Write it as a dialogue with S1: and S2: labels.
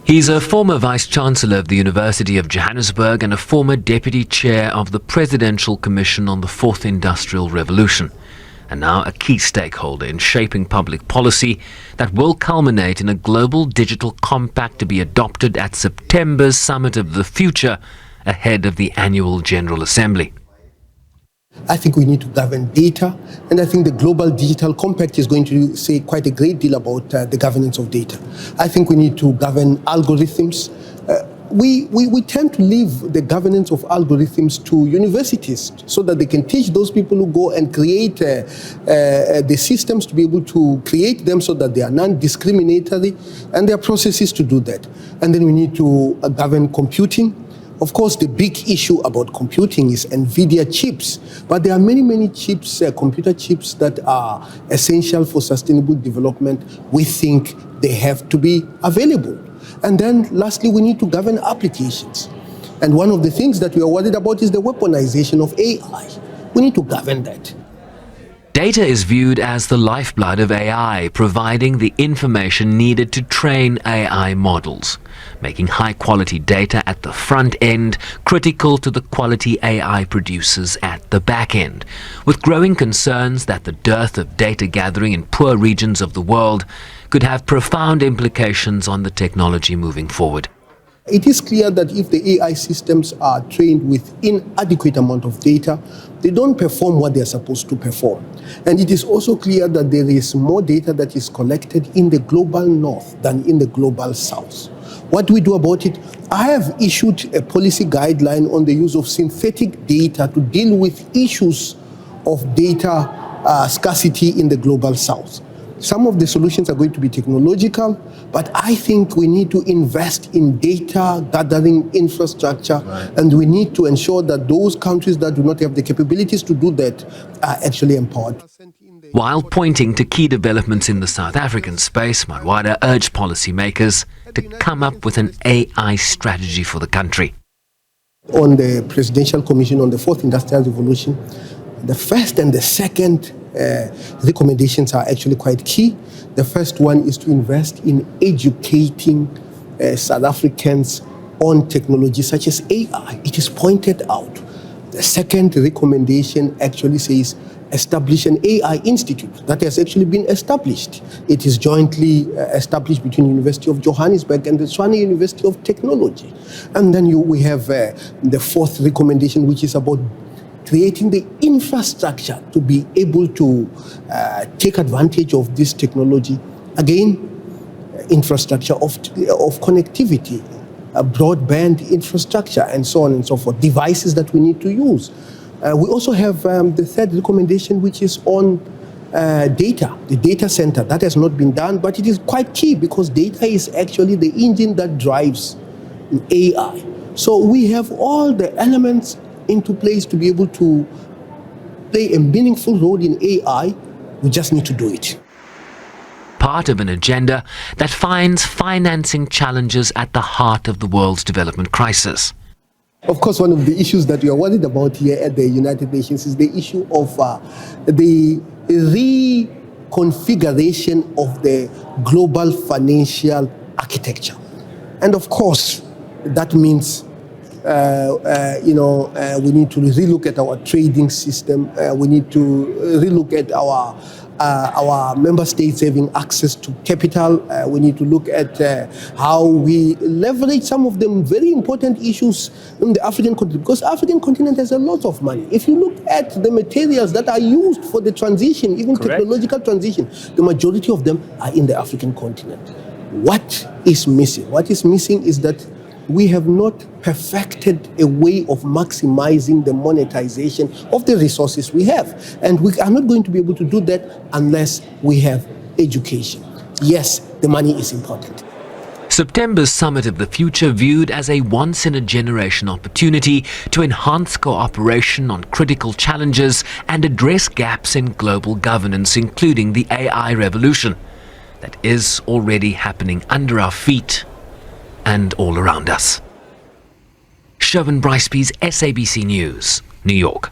S1: He's a former Vice-Chancellor of the University of Johannesburg and a former Deputy Chair of the Presidential Commission on the Fourth Industrial Revolution, and now a key stakeholder in shaping public policy that will culminate in a global digital compact to be adopted at September's Summit of the Future ahead of the annual General Assembly.
S2: I think we need to govern data, and I think the Global Digital Compact is going to say quite a great deal about the governance of data. I think we need to govern algorithms. We tend to leave the governance of algorithms to universities so that they can teach those people who go and create the systems to be able to create them so that they are non-discriminatory, and there are processes to do that. And then we need to govern computing. Of course, the big issue about computing is NVIDIA chips, but there are many chips, computer chips that are essential for sustainable development. We think they have to be available. And then lastly, we need to govern applications. And one of the things that we are worried about is the weaponization of AI. We need to govern that.
S1: Data is viewed as the lifeblood of AI, providing the information needed to train AI models, making high-quality data at the front end critical to the quality AI produces at the back end, with growing concerns that the dearth of data gathering in poor regions of the world could have profound implications on the technology moving forward.
S2: It is clear that if the AI systems are trained with inadequate amount of data, they don't perform what they are supposed to perform. And it is also clear that there is more data that is collected in the global north than in the global south. What do we do about it? I have issued a policy guideline on the use of synthetic data to deal with issues of data scarcity in the global south. Some of the solutions are going to be technological, but I think we need to invest in data gathering infrastructure, and we need to ensure that those countries that do not have the capabilities to do that are actually empowered.
S1: While pointing to key developments in the South African space, Marwala urged policymakers to come up with an AI strategy for the country.
S2: On the Presidential Commission on the Fourth Industrial Revolution, the first and the second recommendations are actually quite key. The first one is to invest in educating South Africans on technology such as AI. It is pointed out. The second recommendation actually says establish an AI institute that has actually been established. It is jointly established between University of Johannesburg and the Tshwane University of Technology. And then we have the fourth recommendation, which is about creating the infrastructure to be able to take advantage of this technology. Again, infrastructure of connectivity, broadband infrastructure, and so on and so forth, devices that we need to use. We also have the third recommendation, which is on data, the data center. That has not been done, but it is quite key because data is actually the engine that drives AI. So we have all the elements into place to be able to play a meaningful role in AI. We just need to do it.
S1: Part of an agenda that finds financing challenges at the heart of the world's development crisis.
S2: Of course, one of the issues that we are worried about here at the United Nations is the issue of the reconfiguration of the global financial architecture. And of course, that means we need to relook at our trading system. We need to relook at our member states having access to capital. We need to look at how we leverage some of the very important issues in the African continent, because the African continent has a lot of money. If you look at the materials that are used for the transition, even technological transition, the majority of them are in the African continent. What is missing? What is missing is that we have not perfected a way of maximizing the monetization of the resources we have. And we are not going to be able to do that unless we have education. Yes, the money is important.
S1: September's Summit of the Future viewed as a once-in-a-generation opportunity to enhance cooperation on critical challenges and address gaps in global governance, including the AI revolution that is already happening under our feet and all around us. Sherwin Briceby's SABC News, New York.